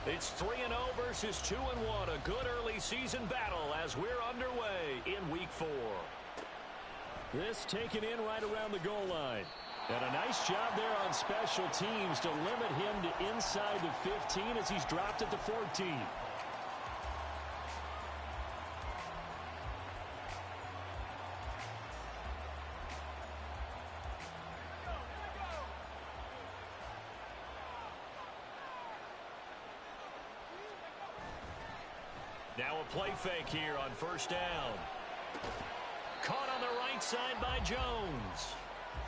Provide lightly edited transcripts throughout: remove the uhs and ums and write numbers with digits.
It's 3-0 versus 2-1. A good early season battle as we're underway in Week 4. This taken in right around the goal line. And a nice job there on special teams to limit him to inside the 15 as he's dropped at the 14. Now a play fake here on first down. Caught on the right side by Jones.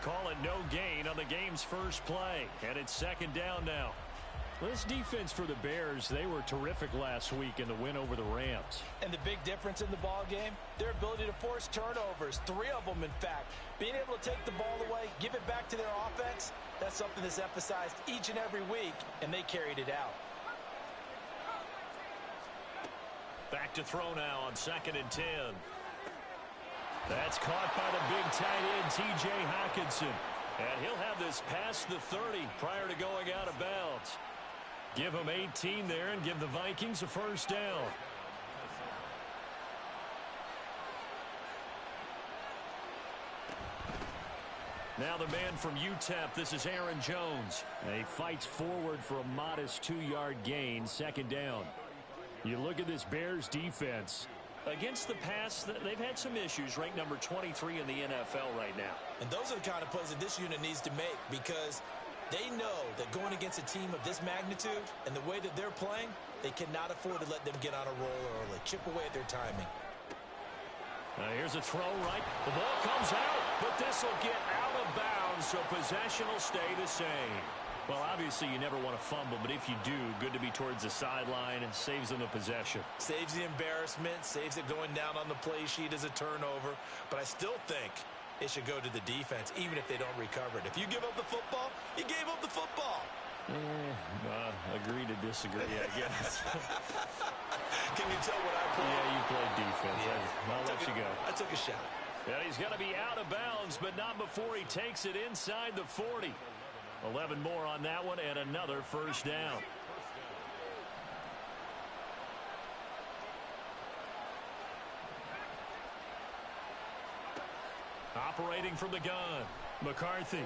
Call it no gain on the game's first play. And it's second down now. This defense for the Bears, they were terrific last week in the win over the Rams. And the big difference in the ball game, their ability to force turnovers. 3 of them, in fact. Being able to take the ball away, give it back to their offense, that's something that's emphasized each and every week, and they carried it out. Back to throw now on 2nd and 10. That's caught by the big tight end, T.J. Hockenson. And he'll have this past the 30 prior to going out of bounds. Give him 18 there and give the Vikings a first down. Now the man from UTEP, this is Aaron Jones. And he fights forward for a modest 2-yard gain, second down. You look at this Bears defense. Against the pass, they've had some issues, ranked number 23 in the NFL right now. And those are the kind of plays that this unit needs to make because they know that going against a team of this magnitude and the way that they're playing, they cannot afford to let them get on a roll early. Chip away at their timing. Here's a throw right. The ball comes out, but this will get out of bounds, so possession will stay the same. Well, obviously, you never want to fumble, but if you do, good to be towards the sideline and saves them the possession. Saves the embarrassment, saves it going down on the play sheet as a turnover. But I still think it should go to the defense, even if they don't recover it. If you give up the football, you gave up the football. Agree to disagree, I guess. Can you tell what I played? Yeah, you played defense. Yeah. I'll let you go. I took a shot. Yeah, he's going to be out of bounds, but not before he takes it inside the 40. 11 more on that one and another first down. Operating from the gun, McCarthy.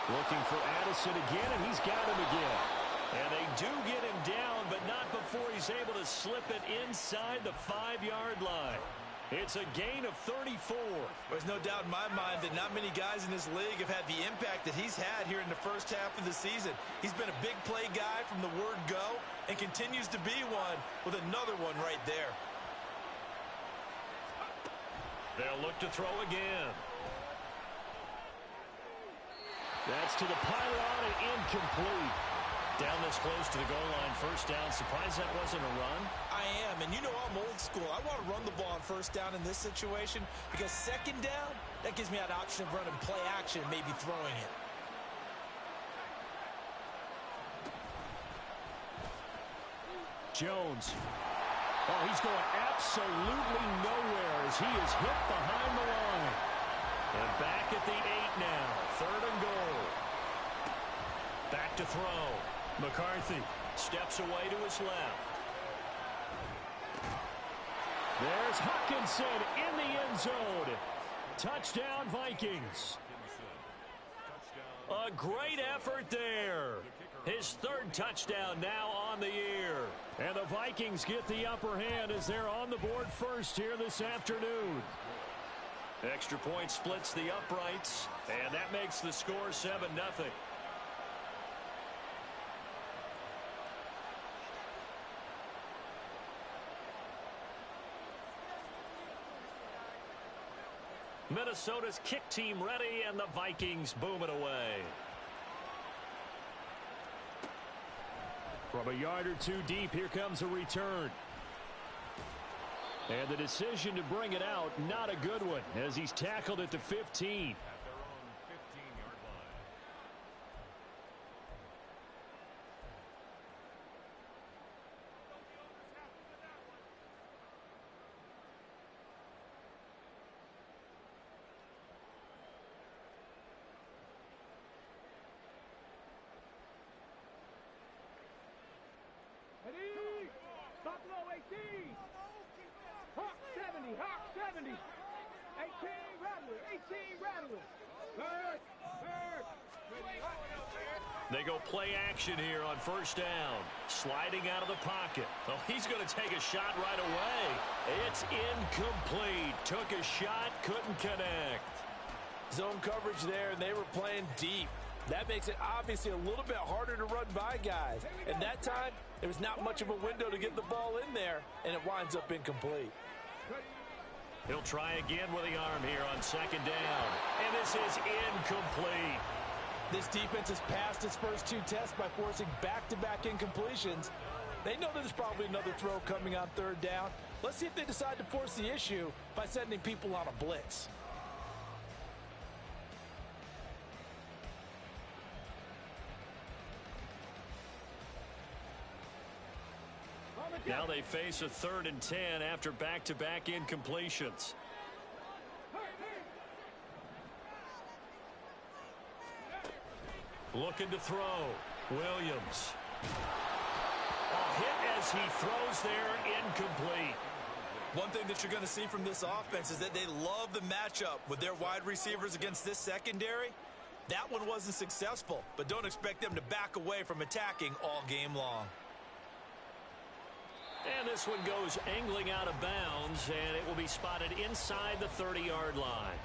Looking for Addison again, and he's got him again. And they do get him down, but not before he's able to slip it inside the 5-yard line. It's a gain of 34. There's no doubt in my mind that not many guys in this league have had the impact that he's had here in the first half of the season. He's been a big play guy from the word go and continues to be one with another one right there. They'll look to throw again. That's to the pylon and incomplete. Down this close to the goal line, first down. Surprised that wasn't a run? I am, and you know I'm old school. I want to run the ball on first down in this situation because second down, that gives me that option of running play action and maybe throwing it. Jones. Oh, he's going absolutely nowhere as he is hit behind the line. And back at the 8 now. 3rd and goal. Back to throw. McCarthy steps away to his left. There's Hockenson in the end zone. Touchdown, Vikings. A great effort there. His 3rd touchdown now on the year. And the Vikings get the upper hand as they're on the board first here this afternoon. Extra point splits the uprights, and that makes the score 7-0. Minnesota's kick team ready, and the Vikings boom it away. From a yard or two deep, here comes a return. And the decision to bring it out, not a good one, as he's tackled at the 15. Hawk 70, Hawk 70. 18 Rattler, 18 Rattler. Bird, bird. They go play action here on first down. Sliding out of the pocket. Oh, he's going to take a shot right away. It's incomplete. Took a shot, couldn't connect. Zone coverage there, and they were playing deep. That makes it obviously a little bit harder to run by guys. And that time, there was not much of a window to get the ball in there, and it winds up incomplete. He'll try again with the arm here on second down. And this is incomplete. This defense has passed its first two tests by forcing back-to-back incompletions. They know there's probably another throw coming on third down. Let's see if they decide to force the issue by sending people on a blitz. Now they face a 3rd and 10 after back-to-back incompletions. Looking to throw. Williams. A hit as he throws there, incomplete. One thing that you're going to see from this offense is that they love the matchup with their wide receivers against this secondary. That one wasn't successful, but don't expect them to back away from attacking all game long. And this one goes angling out of bounds, and it will be spotted inside the 30-yard line.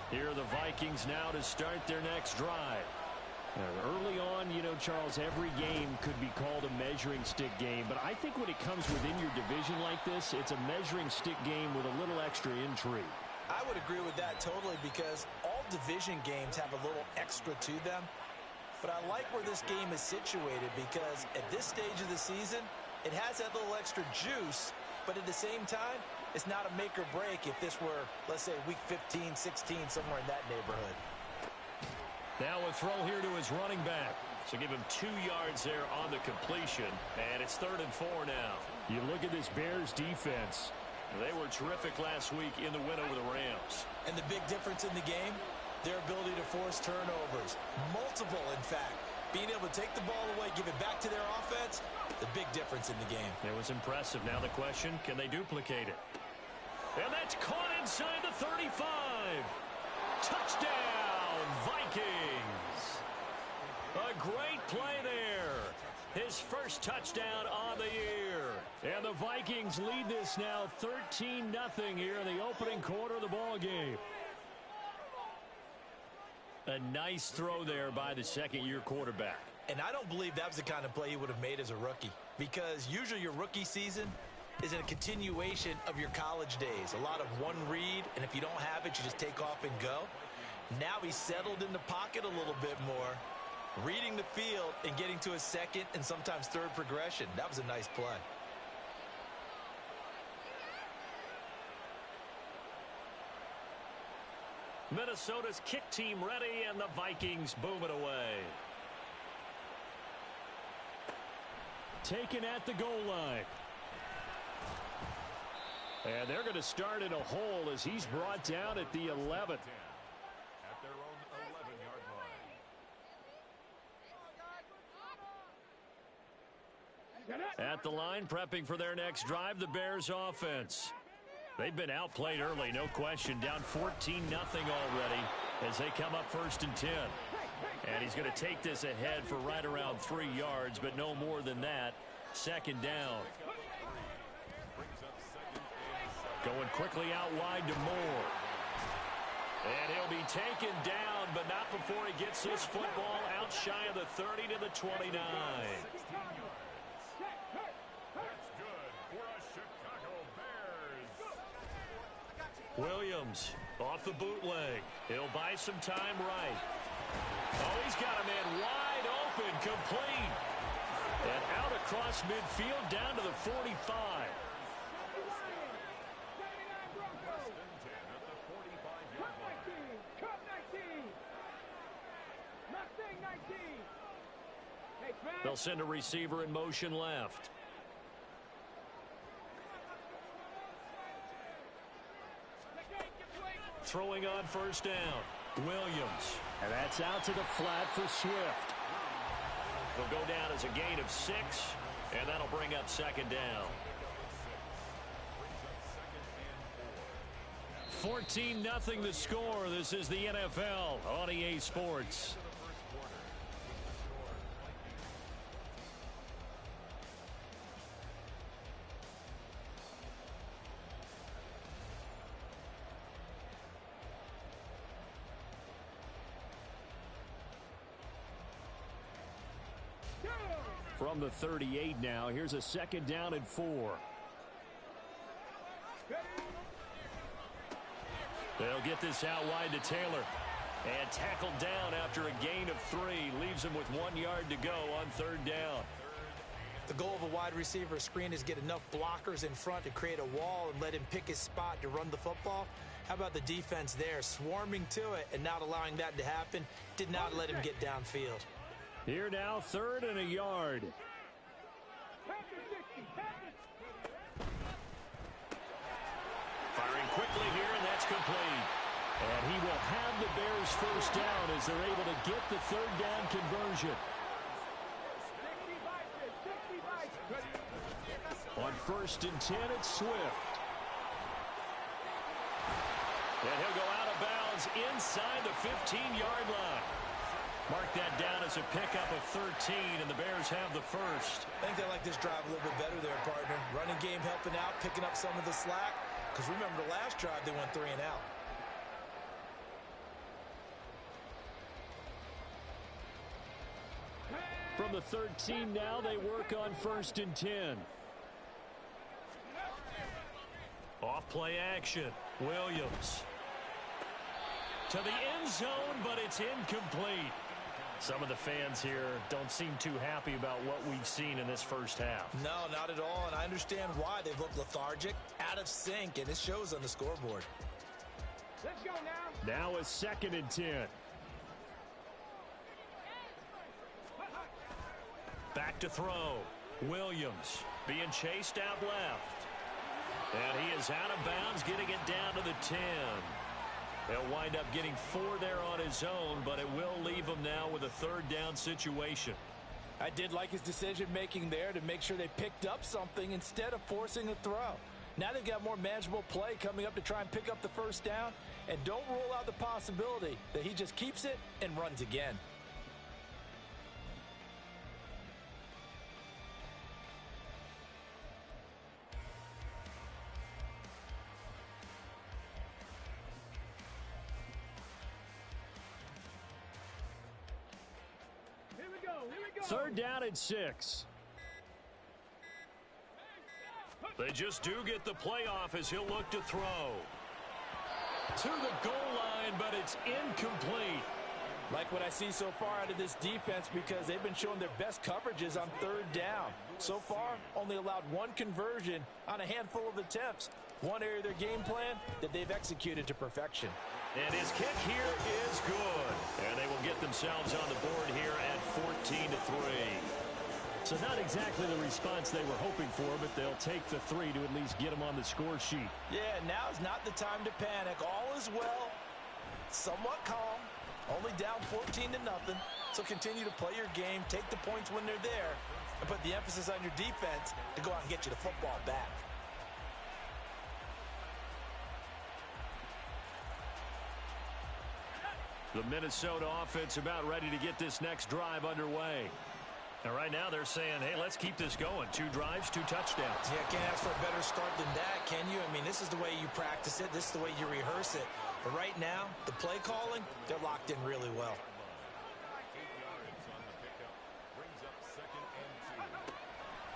Here are the Vikings now to start their next drive. Early on, you know, Charles, every game could be called a measuring stick game, but I think when it comes within your division like this, it's a measuring stick game with a little extra intrigue. I would agree with that totally because all division games have a little extra to them. But I like where this game is situated because at this stage of the season, it has that little extra juice, but at the same time, it's not a make or break if this were, let's say, week 15, 16, somewhere in that neighborhood. Now a throw here to his running back. So give him 2 yards there on the completion, and it's 3rd and 4 now. You look at this Bears defense. They were terrific last week in the win over the Rams. And the big difference in the game, their ability to force turnovers. Multiple, in fact. Being able to take the ball away, give it back to their offense, the big difference in the game. It was impressive. Now the question, can they duplicate it? And that's caught inside the 35. Touchdown, Vikings. A great play there. His first touchdown on the year. And the Vikings lead this now 13-0 here in the opening quarter of the ball game. A nice throw there by the second-year quarterback. And I don't believe that was the kind of play he would have made as a rookie. Because usually your rookie season is a continuation of your college days. A lot of one read, and if you don't have it, you just take off and go. Now he's settled in the pocket a little bit more, reading the field and getting to a second and sometimes third progression. That was a nice play. Minnesota's kick team ready, and the Vikings boom it away. Taken at the goal line. And they're going to start in a hole as he's brought down at the 11th. At their own 11-yard line. At the line, prepping for their next drive, the Bears offense. They've been outplayed early, no question. Down 14-0 already as they come up 1st and 10. And he's going to take this ahead for right around 3 yards, but no more than that. 2nd down. Going quickly out wide to Moore. And he'll be taken down, but not before he gets this football out shy of the 30 to the 29. That's good for a Chicago Bears. Williams off the bootleg. He'll buy some time right. Oh, he's got a man wide open, complete. And out across midfield down to the 45. They'll send a receiver in motion left. Throwing on 1st down. Williams. And that's out to the flat for Swift. It'll go down as a gain of 6, and that'll bring up second down. 14-0 the score. This is the NFL on EA Sports. From the 38 now, here's a second down and 4. They'll get this out wide to Taylor. And tackled down after a gain of 3. Leaves him with 1 yard to go on third down. The goal of a wide receiver screen is get enough blockers in front to create a wall and let him pick his spot to run the football. How about the defense there, swarming to it and not allowing that to happen? Did not let him get downfield. Here now, 3rd and a yard. Firing quickly here, and that's complete. And he will have the Bears first down as they're able to get the third down conversion. On 1st and 10, it's Swift. And he'll go out of bounds inside the 15-yard line. Mark that down as a pickup of 13, and the Bears have the first. I think they like this drive a little bit better there, partner. Running game helping out, picking up some of the slack. Because remember, the last drive, they went 3 and out. From the 13 now, they work on 1st and 10. Off play action. Williams. To the end zone, but it's incomplete. Some of the fans here don't seem too happy about what we've seen in this first half. No, not at all, and I understand why. They've looked lethargic, out of sync, and it shows on the scoreboard. Let's go now. Now a 2nd and 10. Back to throw. Williams being chased out left. And he is out of bounds, getting it down to the 10. He'll wind up getting 4 there on his own, but it will leave him now with a third down situation. I did like his decision-making there to make sure they picked up something instead of forcing a throw. Now they've got more manageable play coming up to try and pick up the first down, and don't rule out the possibility that he just keeps it and runs again. Third down and 6. They just do get the playoff as he'll look to throw. To the goal line, but it's incomplete. Like what I see so far out of this defense because they've been showing their best coverages on third down. So far, only allowed 1 conversion on a handful of attempts. One area of their game plan that they've executed to perfection. And his kick here is good. And they will get themselves on the board here at 14-3. So not exactly the response they were hoping for, but they'll take the 3 to at least get them on the score sheet. Yeah, now's not the time to panic. All is well, somewhat calm, only down 14-0. So continue to play your game, take the points when they're there, and put the emphasis on your defense to go out and get you the football back. The Minnesota offense about ready to get this next drive underway. And right now they're saying, hey, let's keep this going. 2 drives, 2 touchdowns. Yeah, can't ask for a better start than that, can you? I mean, this is the way you practice it. This is the way you rehearse it. But right now, the play calling, they're locked in really well.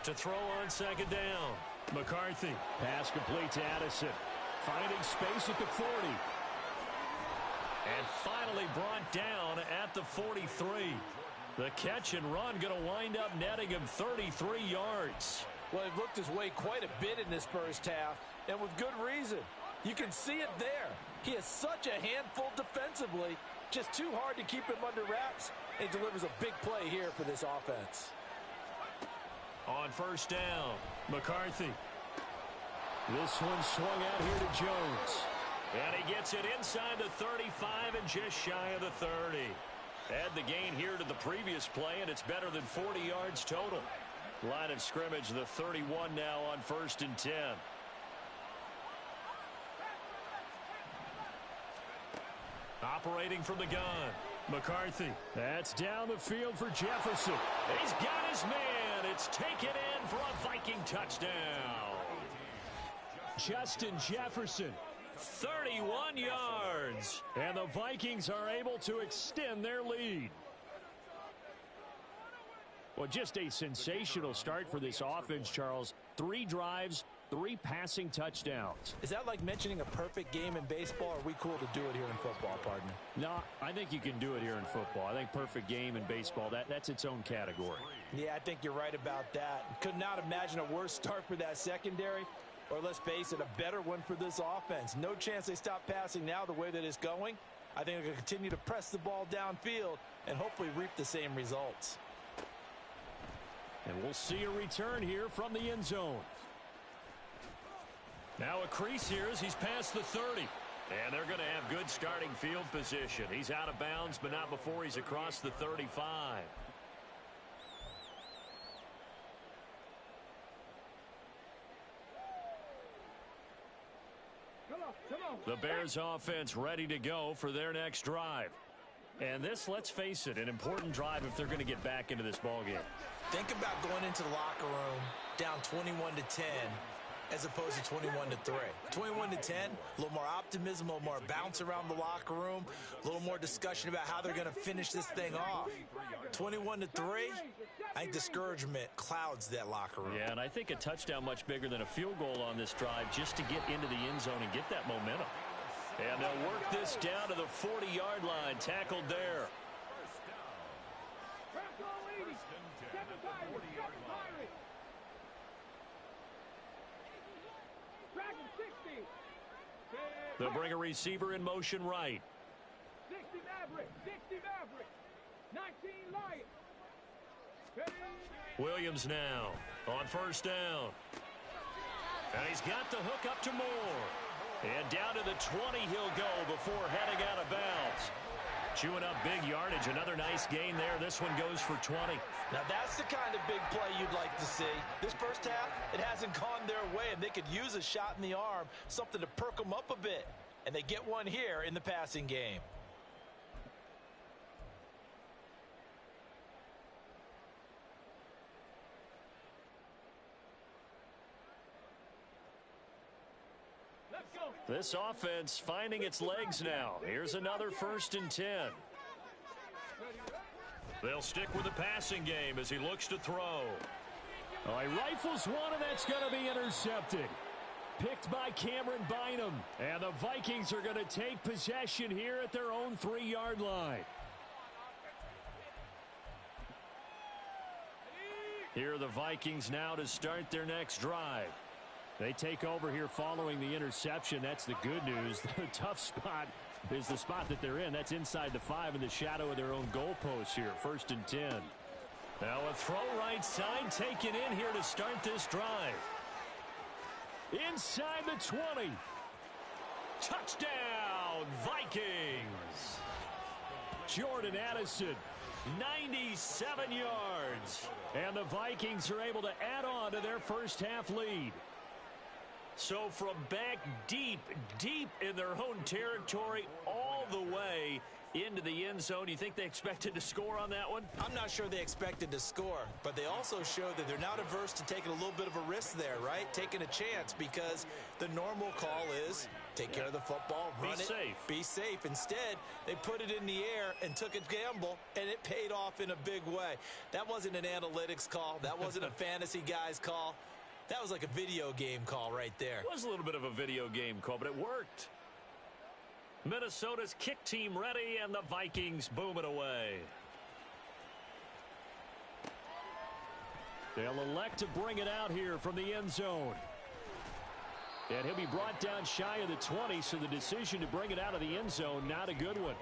To throw on 2nd down. McCarthy. Pass complete to Addison. Finding space at the 40. And finally brought down at the 43. The catch and run going to wind up netting him 33 yards. Well, he looked his way quite a bit in this first half, and with good reason. You can see it there. He is such a handful defensively. Just too hard to keep him under wraps, and he delivers a big play here for this offense. On 1st down, McCarthy. This one swung out here to Jones. And he gets it inside the 35 and just shy of the 30. Add the gain here to the previous play, and it's better than 40 yards total. Line of scrimmage, the 31 now on 1st and 10. Operating from the gun. McCarthy. That's down the field for Jefferson. He's got his man. It's taken in for a Viking touchdown. Justin Jefferson, 31 yards. And the Vikings are able to extend their lead. Well, just a sensational start for this offense, Charles. 3 drives, 3 passing touchdowns. Is that like mentioning a perfect game in baseball, or are we cool to do it here in football, partner? No, I think you can do it here in football. I think perfect game in baseball, that's its own category. Yeah, I think you're right about that. Could not imagine a worse start for that secondary, or let's face it, a better one for this offense. No chance they stop passing now the way that it's going. I think they're going to continue to press the ball downfield and hopefully reap the same results. And we'll see a return here from the end zone. Now a crease here as he's past the 30. And they're going to have good starting field position. He's out of bounds, but not before he's across the 35. The Bears offense ready to go for their next drive. And this, let's face it, an important drive if they're going to get back into this ballgame. Think about going into the locker room down 21-10 as opposed to 21-3. 21-10, a little more optimism, a little more bounce around the locker room, a little more discussion about how they're going to finish this thing off. 21-3, I think discouragement clouds that locker room. Yeah, and I think a touchdown much bigger than a field goal on this drive just to get into the end zone and get that momentum. And they'll work this down to the 40-yard line, tackled there. They'll bring a receiver in motion right. 60 Maverick, 60 Maverick, 19 Lions. Williams now on 1st down. And he's got the hook up to Moore. And down to the 20 he'll go before heading out of bounds. Chewing up big yardage. Another nice gain there. This one goes for 20. Now that's the kind of big play you'd like to see. This first half, it hasn't gone their way, and they could use a shot in the arm, something to perk them up a bit. And they get one here in the passing game. This offense finding its legs now. Here's another 1st and 10. They'll stick with the passing game as he looks to throw. Oh, he rifles one, and that's going to be intercepted. Picked by Cameron Bynum. And the Vikings are going to take possession here at their own 3-yard line. Here are the Vikings now to start their next drive. They take over here following the interception. That's the good news. The tough spot is the spot that they're in. That's inside the 5 in the shadow of their own goalpost here. 1st and 10. Now a throw right side taken in here to start this drive. Inside the 20. Touchdown, Vikings. Jordan Addison, 97 yards. And the Vikings are able to add on to their first half lead. So from back deep in their own territory all the way into the end zone, you think they expected to score on that one? I'm not sure they expected to score, but they also showed that they're not averse to taking a little bit of a risk there, right? Taking a chance, because the normal call is take care of the football, run it, be safe. Instead, they put it in the air and took a gamble, and it paid off in a big way. That wasn't an analytics call. That wasn't a fantasy guy's call. That was like a video game call right there. It was a little bit of a video game call, but it worked. Minnesota's kick team ready, and the Vikings boom it away. They'll elect to bring it out here from the end zone. And he'll be brought down shy of the 20, so the decision to bring it out of the end zone, not a good one.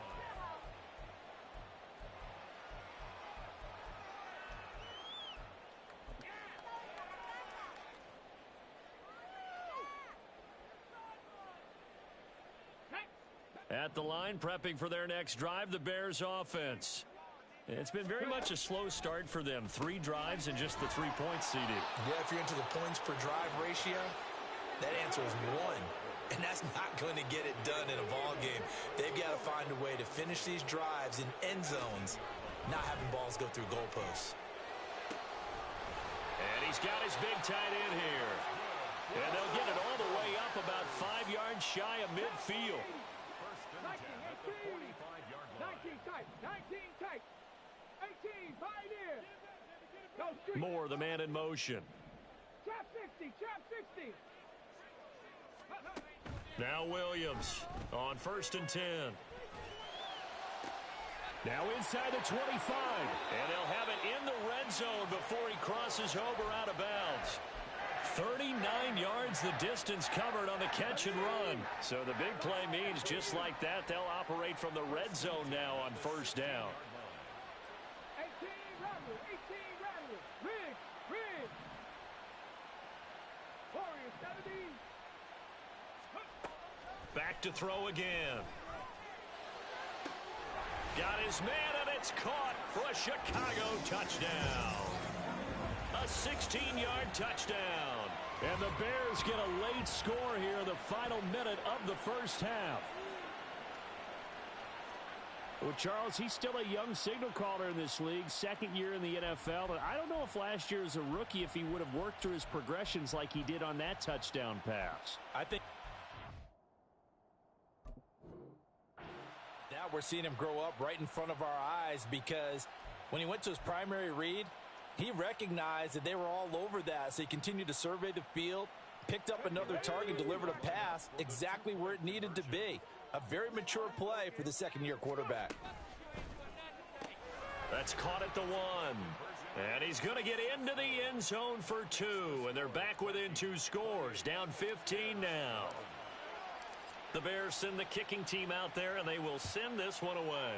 at the line, prepping for their next drive, the Bears offense. It's been very much a slow start for them. 3 drives and just the 3 points seeded. Yeah, if you're into the points per drive ratio, that answer is 1. And that's not going to get it done in a ball game. They've got to find a way to finish these drives in end zones, not having balls go through goalposts. And he's got his big tight end here. And they'll get it all the way up about 5 yards shy of midfield. 19 tight, 19 tight, 18, right in. No street. Moore, the man in motion. Trap 60, trap 60. Now Williams on 1st and 10. Now inside the 25. And they'll have it in the red zone before he crosses over out of bounds. 39 yards the distance covered on the catch and run. So the big play means just like that, they'll operate from the red zone now on 1st down. 18 Rattler, 18 Rattler. Riggs, Riggs. Warriors, 70. Back to throw again. Got his man, and it's caught for a Chicago touchdown. A 16-yard touchdown. And the Bears get a late score here in the final minute of the first half. Well, Charles, he's still a young signal caller in this league, 2nd year in the NFL. And I don't know if last year as a rookie, if he would have worked through his progressions like he did on that touchdown pass. I think now we're seeing him grow up right in front of our eyes, because when he went to his primary read, he recognized that they were all over that, so he continued to survey the field, picked up another target, delivered a pass exactly where it needed to be. A very mature play for the 2nd-year quarterback. That's caught at the 1. And he's going to get into the end zone for 2. And they're back within 2 scores. Down 15 now. The Bears send the kicking team out there, and they will send this one away.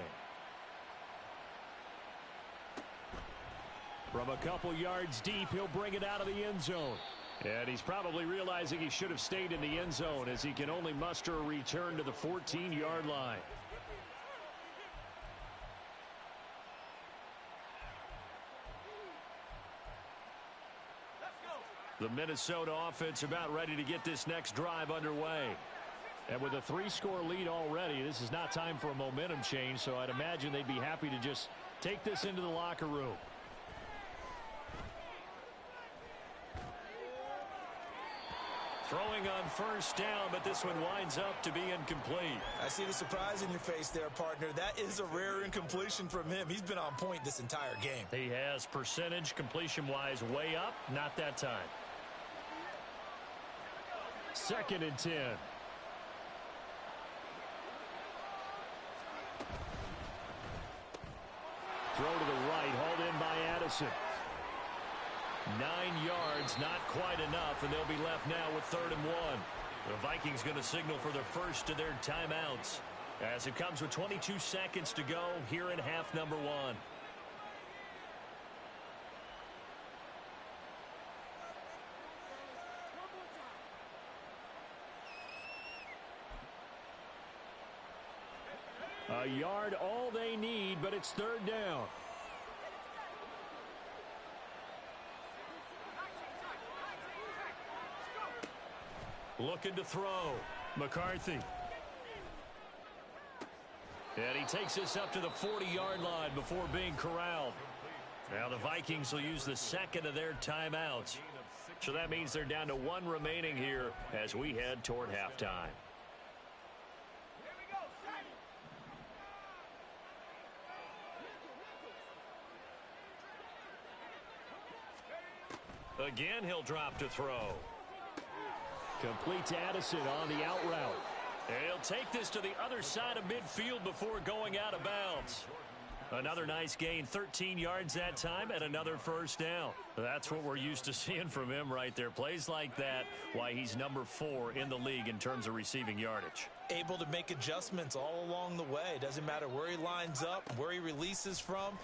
From a couple yards deep, he'll bring it out of the end zone. And he's probably realizing he should have stayed in the end zone, as he can only muster a return to the 14-yard line. The Minnesota offense about ready to get this next drive underway. And with a 3-score lead already, this is not time for a momentum change, so I'd imagine they'd be happy to just take this into the locker room. Throwing on 1st down, but this one winds up to be incomplete. I see the surprise in your face there, partner. That is a rare incompletion from him. He's been on point this entire game. He has percentage completion-wise way up, not that time. 2nd and 10. Throw to the right, hauled in by Addison. 9 yards, not quite enough, and they'll be left now with 3rd and 1. The Vikings going to signal for the first of their timeouts, as it comes with 22 seconds to go here in half number 1. A yard, all they need, but it's 3rd down. Looking to throw. McCarthy. And he takes this up to the 40-yard line before being corralled. Now the Vikings will use the 2nd of their timeouts. So that means they're down to 1 remaining here as we head toward halftime. Again, he'll drop to throw. Complete to Addison on the out route. And he'll take this to the other side of midfield before going out of bounds. Another nice gain, 13 yards that time, and another 1st down. That's what we're used to seeing from him right there. Plays like that, why he's number 4 in the league in terms of receiving yardage. Able to make adjustments all along the way. Doesn't matter where he lines up, where he releases from.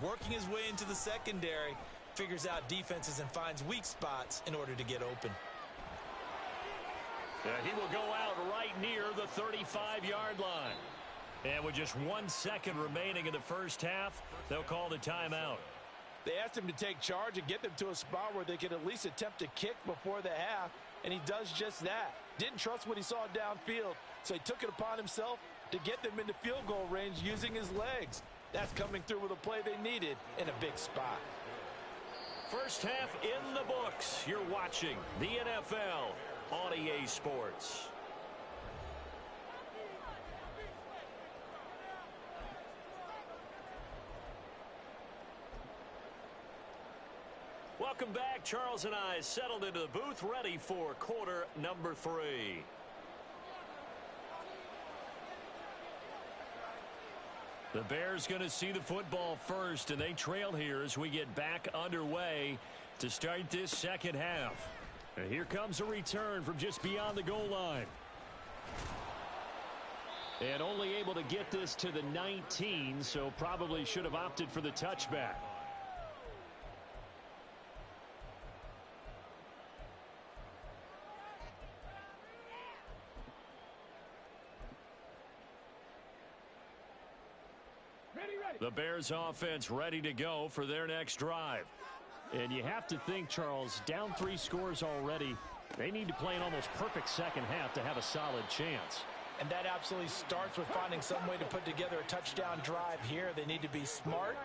Working his way into the secondary, figures out defenses and finds weak spots in order to get open. He will go out right near the 35-yard line. And with just 1 second remaining in the first half, they'll call the timeout. They asked him to take charge and get them to a spot where they could at least attempt a kick before the half, and he does just that. Didn't trust what he saw downfield, so he took it upon himself to get them into field goal range using his legs. That's coming through with a play they needed in a big spot. First half in the books. You're watching the NFL on EA Sports. Welcome back. Charles and I settled into the booth, ready for quarter number 3. The Bears going to see the football first, and they trail here as we get back underway to start this second half. And here comes a return from just beyond the goal line. And only able to get this to the 19, so probably should have opted for the touchback. The Bears offense ready to go for their next drive. And you have to think, Charles, down 3 scores already. They need to play an almost perfect second half to have a solid chance. And that absolutely starts with finding some way to put together a touchdown drive here. They need to be smart,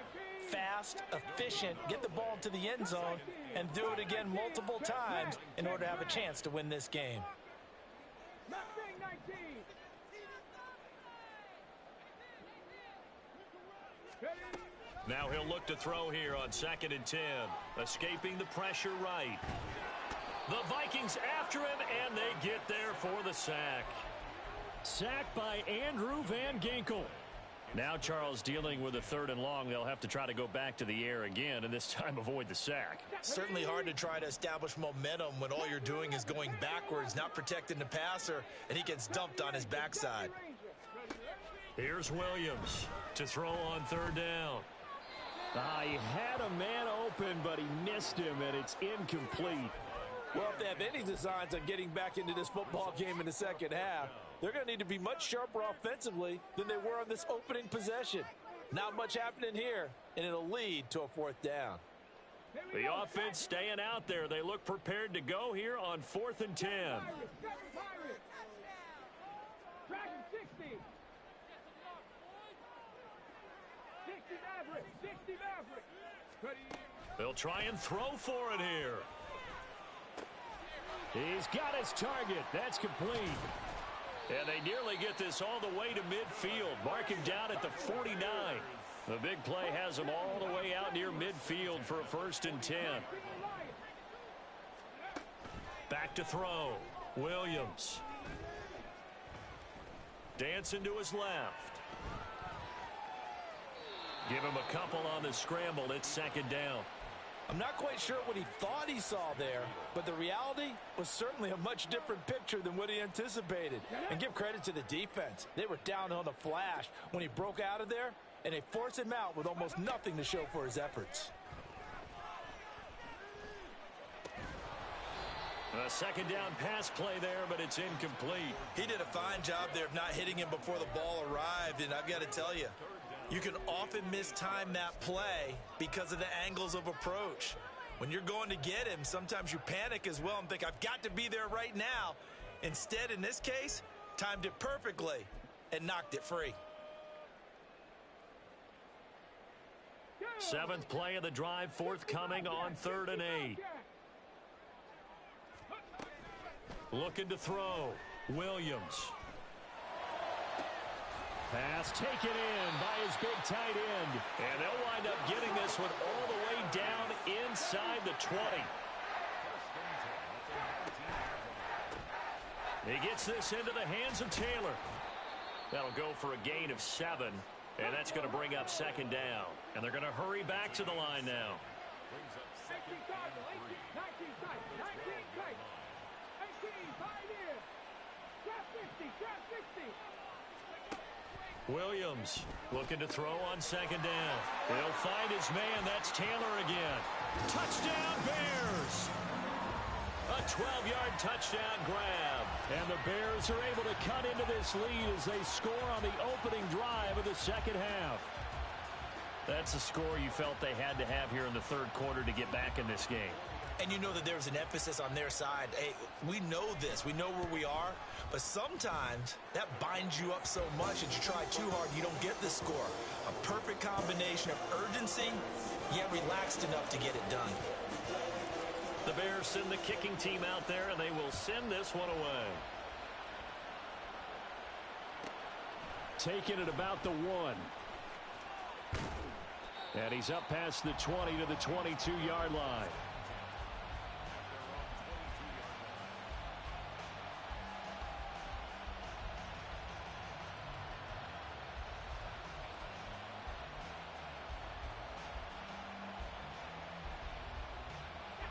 fast, efficient, get the ball to the end zone, and do it again multiple times in order to have a chance to win this game. Now he'll look to throw here on 2nd and 10. Escaping the pressure right. The Vikings after him, and they get there for the sack. Sacked by Andrew Van Ginkel. Now Charles dealing with a 3rd and long. They'll have to try to go back to the air again, and this time avoid the sack. Certainly hard to try to establish momentum when all you're doing is going backwards, not protecting the passer, and he gets dumped on his backside. Here's Williams to throw on 3rd down. He had a man open, but he missed him, and it's incomplete. Well, if they have any designs on getting back into this football game in the second half, they're going to need to be much sharper offensively than they were on this opening possession. Not much happening here, and it'll lead to a 4th down. The offense staying out there. They look prepared to go here on 4th and 10. They'll try and throw for it here. He's got his target. That's complete. And they nearly get this all the way to midfield. Mark him down at the 49. The big play has him all the way out near midfield for a 1st and 10. Back to throw. Williams. Dancing to his left. Give him a couple on the scramble. It's 2nd down. I'm not quite sure what he thought he saw there, but the reality was certainly a much different picture than what he anticipated. And give credit to the defense. They were down on a flash when he broke out of there, and they forced him out with almost nothing to show for his efforts. A 2nd down pass play there, but it's incomplete. He did a fine job there of not hitting him before the ball arrived, and I've got to tell you, you can often mistime that play because of the angles of approach. When you're going to get him, sometimes you panic as well and think, I've got to be there right now. Instead, in this case, timed it perfectly and knocked it free. 7th play of the drive, forthcoming on 3rd and 8. Looking to throw. Williams. Pass taken in by his big tight end. And they'll wind up getting this one all the way down inside the 20. He gets this into the hands of Taylor. That'll go for a gain of 7. And that's going to bring up 2nd down. And they're going to hurry back to the line now. Williams looking to throw on 2nd down. He'll find his man. That's Taylor again. Touchdown, Bears! A 12-yard touchdown grab. And the Bears are able to cut into this lead as they score on the opening drive of the second half. That's a score you felt they had to have here in the third quarter to get back in this game. And you know that there's an emphasis on their side. Hey, we know this. We know where we are. But sometimes that binds you up so much that you try too hard, you don't get the score. A perfect combination of urgency, yet relaxed enough to get it done. The Bears send the kicking team out there, and they will send this one away. Taking it about the 1. And he's up past the 20 to the 22-yard line.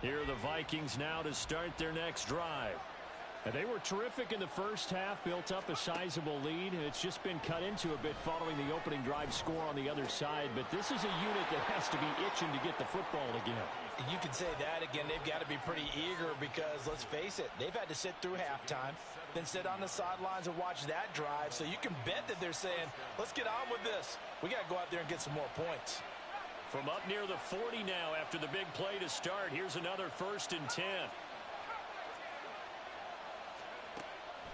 Here are the Vikings now to start their next drive. And they were terrific in the first half, built up a sizable lead, and it's just been cut into a bit following the opening drive score on the other side. But this is a unit that has to be itching to get the football again. You can say that again. They've got to be pretty eager because, let's face it, they've had to sit through halftime, then sit on the sidelines and watch that drive. So you can bet that they're saying, let's get on with this. We got to go out there and get some more points. From up near the 40 now after the big play to start, here's another 1st and 10.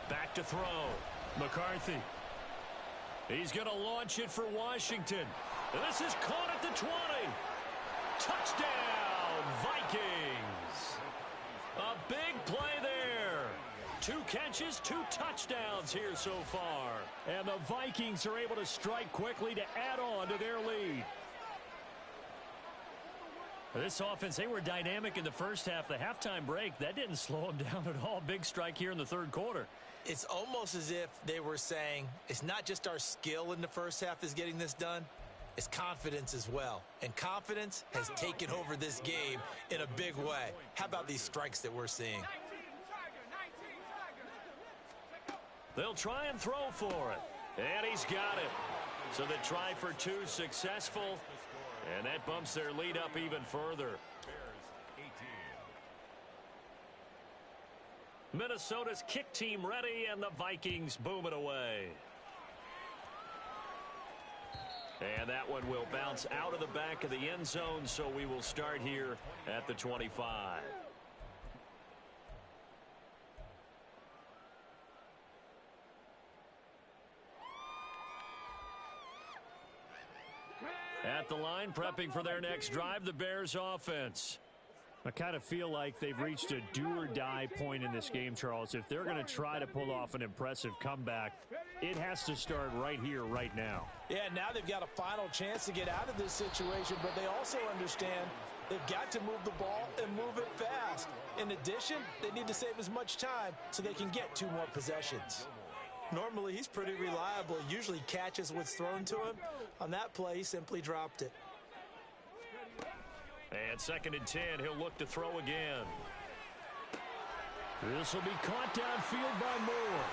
Back to throw. McCarthy. He's going to launch it for Washington. And this is caught at the 20. Touchdown, Vikings. A big play there. 2 catches, 2 touchdowns here so far. And the Vikings are able to strike quickly to add on to their lead. This offense, they were dynamic in the first half. The halftime break, that didn't slow them down at all. Big strike here in the third quarter. It's almost as if they were saying, it's not just our skill in the first half that's getting this done. It's confidence as well. And confidence has taken over this game in a big way. How about these strikes that we're seeing? They'll try and throw for it. And he's got it. So the try for 2 successful. And that bumps their lead up even further. Minnesota's kick team ready, and the Vikings boom it away. And that one will bounce out of the back of the end zone, so we will start here at the 25. At the line, prepping for their next drive, the Bears offense. I kind of feel like they've reached a do-or-die point in this game, Charles. If they're going to try to pull off an impressive comeback, it has to start right here, right now. Yeah, now they've got a final chance to get out of this situation, but they also understand they've got to move the ball and move it fast. In addition, they need to save as much time so they can get 2 more possessions. Normally, he's pretty reliable. He usually catches what's thrown to him. On that play, he simply dropped it. And 2nd and 10, he'll look to throw again. This will be caught downfield by Moore.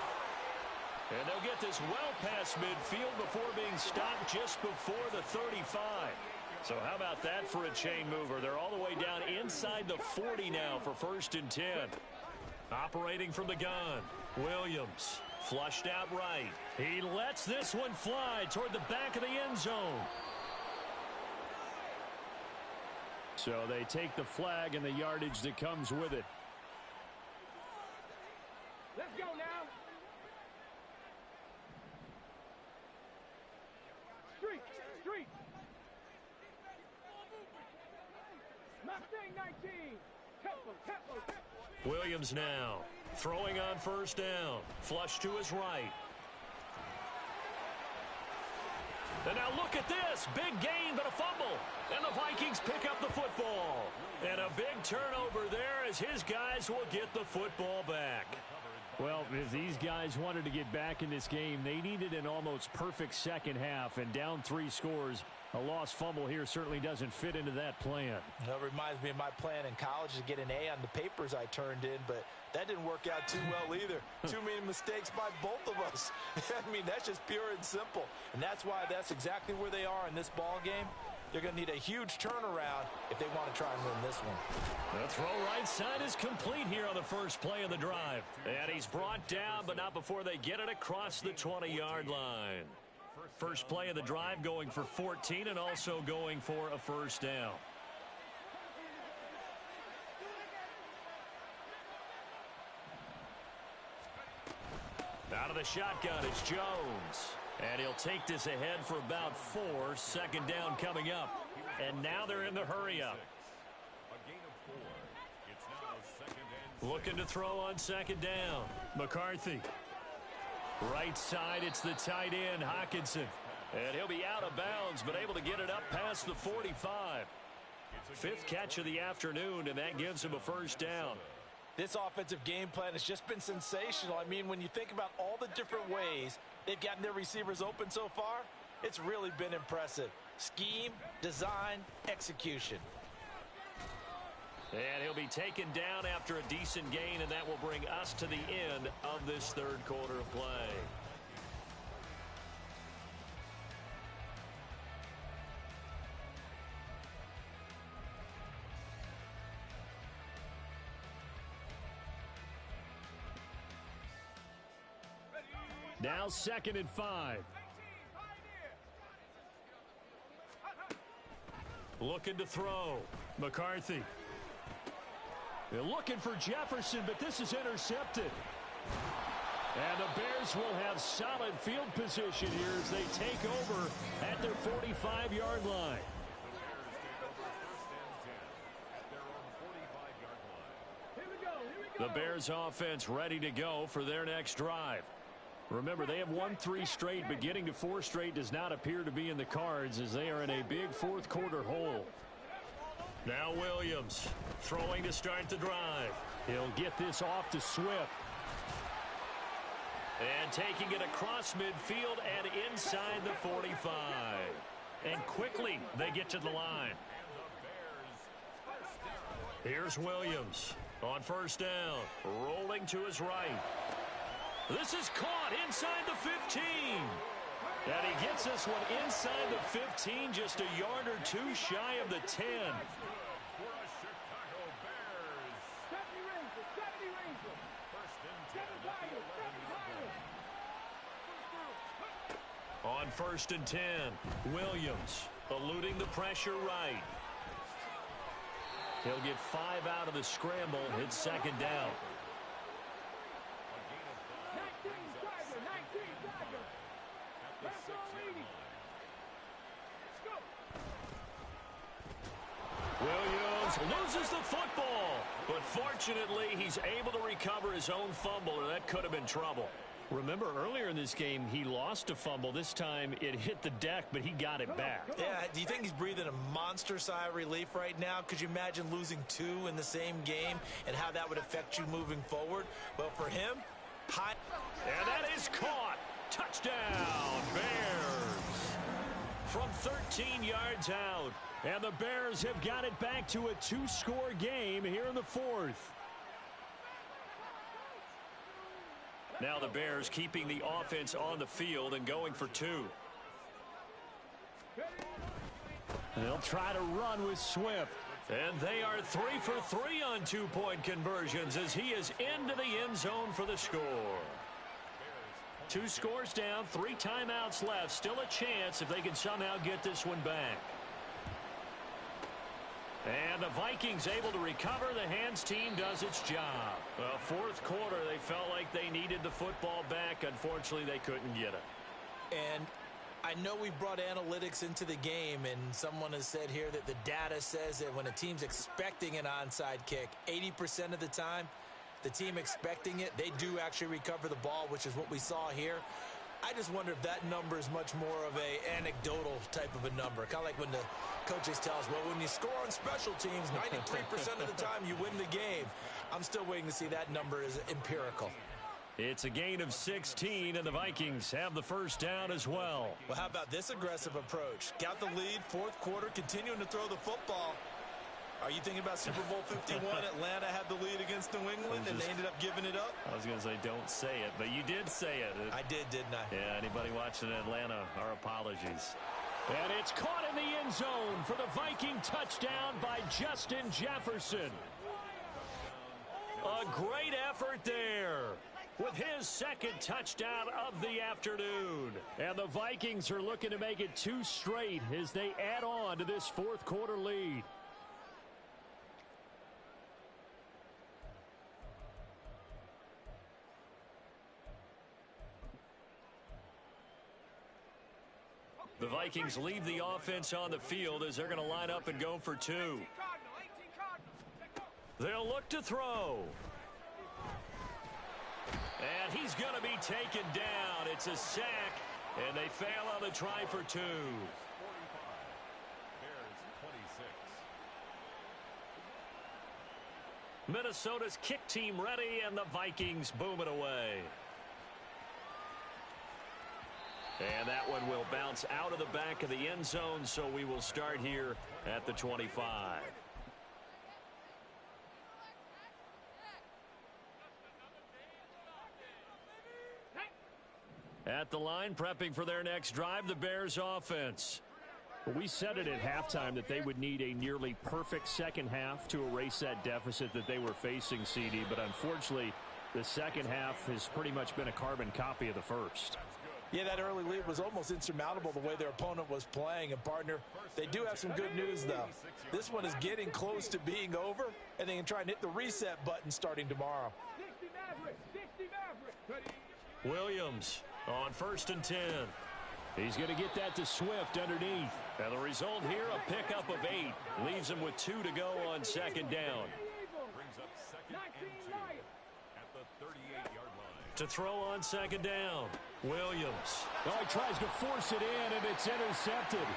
And they'll get this well past midfield before being stopped just before the 35. So how about that for a chain mover? They're all the way down inside the 40 now for 1st and 10. Operating from the gun, Williams. Flushed out right. He lets this one fly toward the back of the end zone. So they take the flag and the yardage that comes with it. Let's go now. Street. Mustang 19. Tempo. Williams now throwing on 1st down. Flush to his right. And now look at this. Big gain, but a fumble. And the Vikings pick up the football. And a big turnover there as his guys will get the football back. Well, if these guys wanted to get back in this game, they needed an almost perfect second half. And down 3 scores, a lost fumble here certainly doesn't fit into that plan. That reminds me of my plan in college to get an A on the papers I turned in, but that didn't work out too well either. Too many mistakes by both of us. I mean, that's just pure and simple. And that's why that's exactly where they are in this ball game. They're going to need a huge turnaround if they want to try and win this one. The throw right side is complete here on the first play of the drive. And he's brought down, but not before they get it across the 20-yard line. First play of the drive going for 14 and also going for a first down. Out of the shotgun, it's Jones. And he'll take this ahead for about 4. Second down coming up. And now they're in the hurry-up. Looking to throw on second down. McCarthy. Right side, it's the tight end, Hockenson. And he'll be out of bounds, but able to get it up past the 45. Fifth catch of the afternoon, and that gives him a first down. This offensive game plan has just been sensational. I mean, when you think about all the different ways they've gotten their receivers open so far, it's really been impressive. Scheme, design, execution. And he'll be taken down after a decent gain, and that will bring us to the end of this third quarter of play. Now 2nd and 5. Looking to throw. McCarthy. They're looking for Jefferson, but this is intercepted. And the Bears will have solid field position here as they take over at their 45-yard line. The Bears offense ready to go for their next drive. Remember, they have won 3 straight, but getting to 4 straight does not appear to be in the cards as they are in a big fourth quarter hole. Now Williams throwing to start the drive. He'll get this off to Swift. And taking it across midfield and inside the 45. And quickly they get to the line. Here's Williams on first down, rolling to his right. This is caught inside the 15. And he gets this one inside the 15, just a yard or 2 shy of the 10. On 1st and 10, Williams eluding the pressure right. He'll get 5 out of the scramble, hits second down. Williams loses the football, but fortunately he's able to recover his own fumble, or that could have been trouble. Remember, earlier in this game, he lost a fumble. This time, it hit the deck, but he got it back. Yeah, do you think he's breathing a monster sigh of relief right now? Could you imagine losing 2 in the same game and how that would affect you moving forward? Well, for him, and that is caught. Touchdown, Bears. From 13 yards out. And the Bears have got it back to a 2-score game here in the 4th. Now the Bears keeping the offense on the field and going for 2. They'll try to run with Swift. And they are 3 for 3 on 2-point conversions as he is into the end zone for the score. 2 scores down, 3 timeouts left. Still a chance if they can somehow get this one back. And the Vikings able to recover. The hands team does its job. Well, 4th quarter, they felt like they needed the football back. Unfortunately, they couldn't get it. And I know we brought analytics into the game, and someone has said here that the data says that when a team's expecting an onside kick, 80% of the time, the team expecting it, they do actually recover the ball, which is what we saw here. I just wonder if that number is much more of a anecdotal type of a number. Kind of like when the coaches tell us, well, when you score on special teams, 93% of the time you win the game. I'm still waiting to see that number is empirical. It's a gain of 16, and the Vikings have the first down as well. Well, how about this aggressive approach? Got the lead, 4th quarter, continuing to throw the football. Are you thinking about Super Bowl 51? Atlanta had the lead against New England, and they ended up giving it up? I was going to say, don't say it, but you did say it. I did, didn't I? Yeah, anybody watching Atlanta, our apologies. And it's caught in the end zone for the Viking touchdown by Justin Jefferson. A great effort there with his second touchdown of the afternoon. And the Vikings are looking to make it 2 straight as they add on to this fourth quarter lead. The Vikings leave the offense on the field as they're going to line up and go for 2. They'll look to throw. And he's going to be taken down. It's a sack, and they fail on the try for 2. Minnesota's kick team ready, and the Vikings boom it away. And that one will bounce out of the back of the end zone, so we will start here at the 25. At the line, prepping for their next drive, the Bears offense. We said it at halftime that they would need a nearly perfect second half to erase that deficit that they were facing, CD, but unfortunately, the second half has pretty much been a carbon copy of the first. Yeah, that early lead was almost insurmountable the way their opponent was playing. And, partner, they do have some good news, though. This one is getting close to being over, and they can try and hit the reset button starting tomorrow. Williams on 1st and 10. He's going to get that to Swift underneath. And the result here, a pickup of 8. Leaves him with 2 to go on second down. Brings up 2nd and 2 at the 38-yard line. To throw on second down, Williams. Oh, he tries to force it in, and it's intercepted.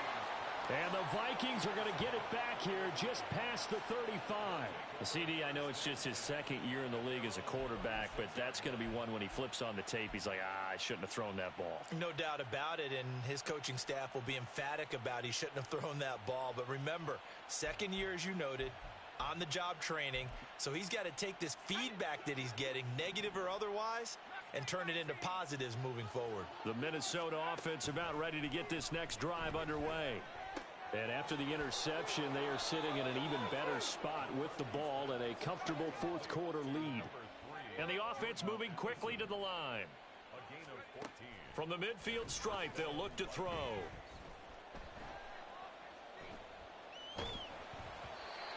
And the Vikings are going to get it back here just past the 35. CD, I know it's just his second year in the league as a quarterback, but that's going to be one when he flips on the tape. He's like, I shouldn't have thrown that ball. No doubt about it, and his coaching staff will be emphatic about he shouldn't have thrown that ball. But remember, second year, as you noted, on-the-job training, so he's got to take this feedback that he's getting, negative or otherwise, and turn it into positives moving forward. The Minnesota offense about ready to get this next drive underway. And after the interception, they are sitting in an even better spot with the ball and a comfortable fourth quarter lead. And the offense moving quickly to the line. A gain of 14. From the midfield stripe, they'll look to throw.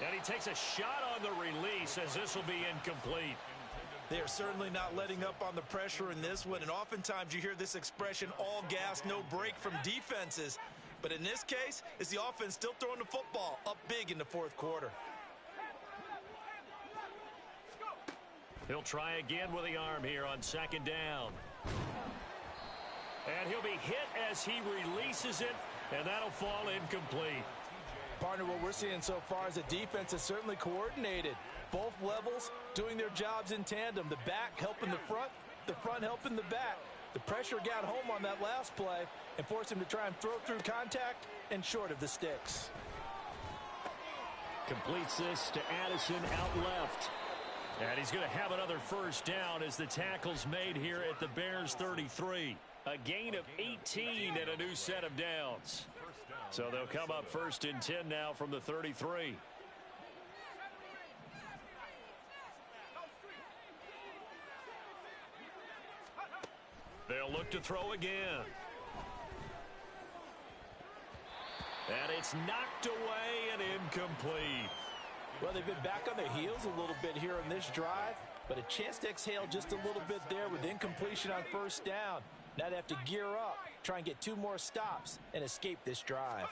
And he takes a shot on the release as this will be incomplete. They are certainly not letting up on the pressure in this one, and oftentimes you hear this expression, all gas, no break from defenses. But in this case, it's the offense still throwing the football up big in the fourth quarter. He'll try again with the arm here on second down. And he'll be hit as he releases it, and that'll fall incomplete. Partner, what we're seeing so far is the defense is certainly coordinated. Both levels doing their jobs in tandem. The back helping the front helping the back. The pressure got home on that last play and forced him to try and throw through contact and short of the sticks. Completes this to Addison out left. And he's going to have another first down as the tackle's made here at the Bears 33. A gain of 18 and a new set of downs. So they'll come up 1st and 10 now from the 33. They'll look to throw again. And it's knocked away and incomplete. Well, they've been back on their heels a little bit here in this drive, but a chance to exhale just a little bit there with incompletion on first down. Now they have to gear up, try and get 2 more stops, and escape this drive.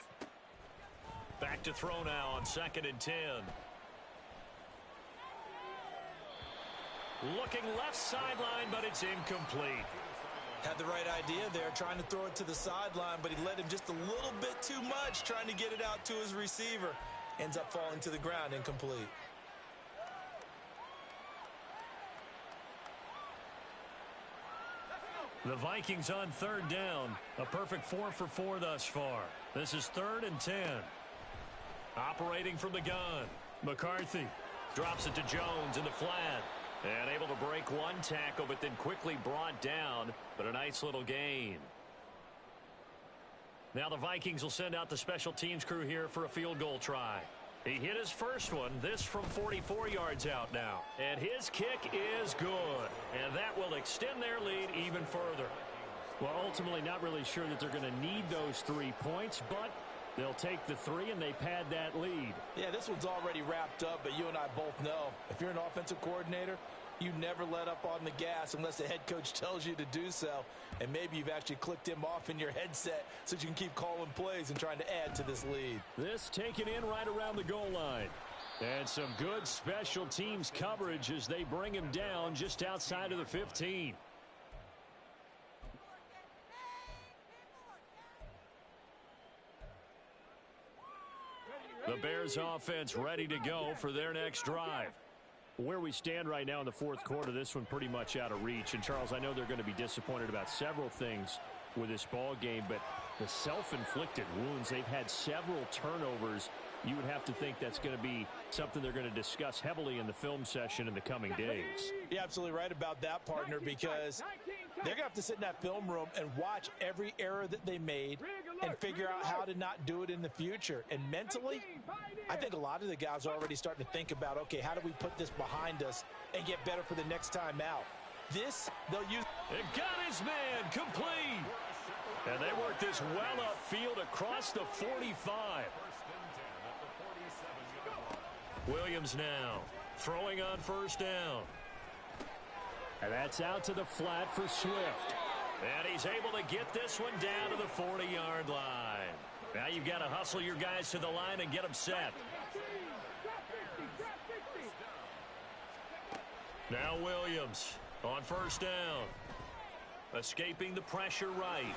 Back to throw now on 2nd and 10. Looking left sideline, but it's incomplete. Had the right idea there, trying to throw it to the sideline, but he led him just a little bit too much, trying to get it out to his receiver. Ends up falling to the ground, incomplete. The Vikings on 3rd down. A perfect 4 for 4 thus far. This is 3rd and 10. Operating from the gun. McCarthy drops it to Jones in the flat. And able to break one tackle, but then quickly brought down. But a nice little gain. Now the Vikings will send out the special teams crew here for a field goal try. He hit his first one, this from 44 yards out now. And his kick is good. And that will extend their lead even further. Well, ultimately not really sure that they're going to need those 3 points, but they'll take the 3 and they pad that lead. Yeah, this one's already wrapped up, but you and I both know if you're an offensive coordinator, you never let up on the gas unless the head coach tells you to do so. And maybe you've actually clicked him off in your headset so you can keep calling plays and trying to add to this lead. This taken in right around the goal line. And some good special teams coverage as they bring him down just outside of the 15. The Bears offense ready to go for their next drive. Where we stand right now in the fourth quarter, this one pretty much out of reach. And, Charles, I know they're going to be disappointed about several things with this ball game, but the self-inflicted wounds, they've had several turnovers. You would have to think that's going to be something they're going to discuss heavily in the film session in the coming days. You're absolutely right about that, partner, because they're going to have to sit in that film room and watch every error that they made and figure out how to not do it in the future. And mentally, I think a lot of the guys are already starting to think about, okay, how do we put this behind us and get better for the next time out? This, they'll use. It got his man complete. And they work this well upfield across the 45. Williams now throwing on first down. And that's out to the flat for Swift. And he's able to get this one down to the 40-yard line. Now you've got to hustle your guys to the line and get them set. Now Williams on first down. Escaping the pressure right.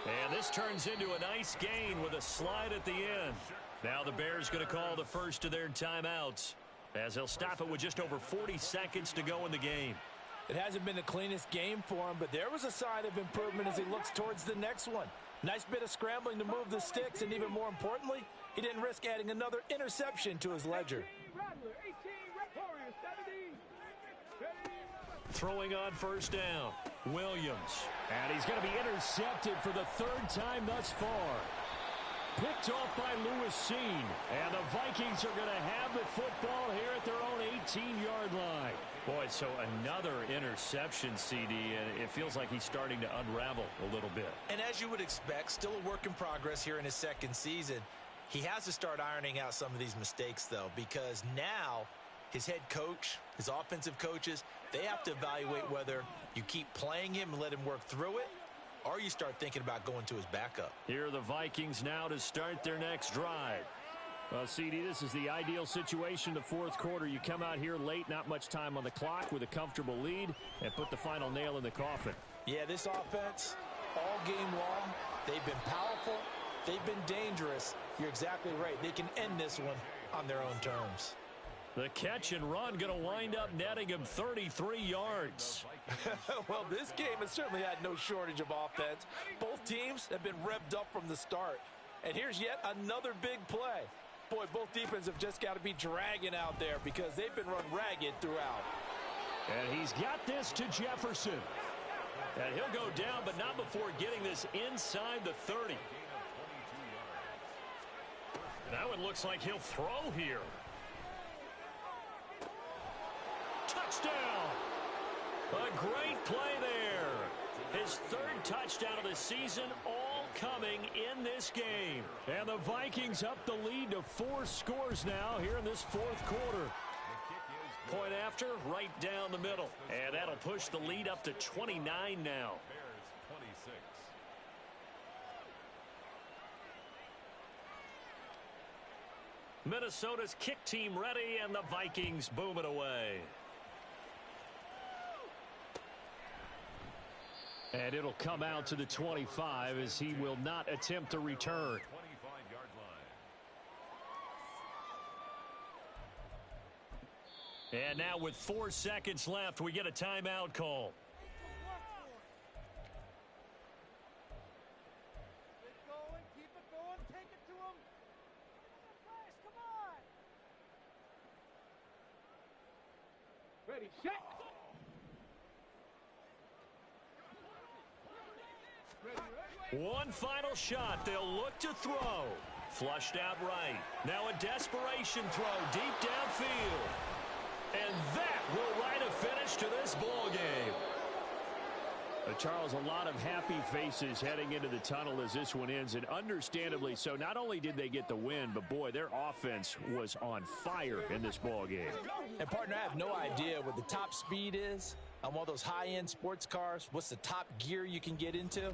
And this turns into a nice gain with a slide at the end. Now the Bears going to call the first of their timeouts as they'll stop it with just over 40 seconds to go in the game. It hasn't been the cleanest game for him, but there was a sign of improvement as he looks towards the next one. Nice bit of scrambling to move the sticks, and even more importantly, he didn't risk adding another interception to his ledger. Throwing on first down, Williams. And he's going to be intercepted for the 3rd time thus far. Picked off by Lewis Seen. And the Vikings are going to have the football here at their own 18-yard line. Boy, so another interception, CD, and it feels like he's starting to unravel a little bit. And as you would expect, still a work in progress here in his second season. He has to start ironing out some of these mistakes, though, because now his head coach, his offensive coaches, they have to evaluate whether you keep playing him and let him work through it, or you start thinking about going to his backup. Here are the Vikings now to start their next drive. CD, this is the ideal situation, the fourth quarter. You come out here late, not much time on the clock with a comfortable lead, and put the final nail in the coffin. Yeah, this offense, all game long, they've been powerful, they've been dangerous. You're exactly right. They can end this one on their own terms. The catch and run going to wind up netting him 33 yards. Well, this game has certainly had no shortage of offense. Both teams have been revved up from the start. And here's yet another big play. Boy, both defenses have just got to be dragging out there because they've been run ragged throughout. And he's got this to Jefferson. And he'll go down, but not before getting this inside the 30. That one looks like he'll throw here. Touchdown! A great play there. His 3rd touchdown of the season, all coming in this game. And the Vikings up the lead to 4 scores now here in this 4th quarter. Point after, right down the middle. And that'll push the lead up to 29 now. Minnesota's kick team ready, and the Vikings boom it away. And it'll come out to the 25 as he will not attempt to return. 25-yard line. And now with 4 seconds left, we get a timeout call. Keep going, keep it going, take it to him. Come on. Ready, set. One final shot. They'll look to throw. Flushed out right. Now a desperation throw deep downfield. And that will write a finish to this ball game. Charles, a lot of happy faces heading into the tunnel as this one ends, and understandably so. Not only did they get the win, but boy, their offense was on fire in this ball game. And partner, I have no idea what the top speed is on one of those high-end sports cars. What's the top gear you can get into?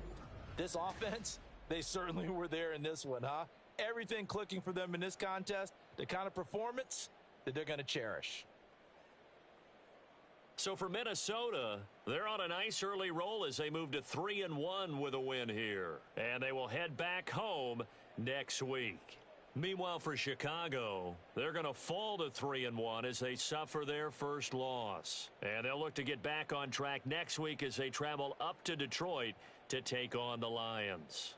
This offense, they certainly were there in this one, huh? Everything clicking for them in this contest, the kind of performance that they're going to cherish. So for Minnesota, they're on a nice early roll as they move to 3-1 with a win here. And they will head back home next week. Meanwhile, for Chicago, they're going to fall to 3-1 as they suffer their first loss. And they'll look to get back on track next week as they travel up to Detroit to take on the Lions.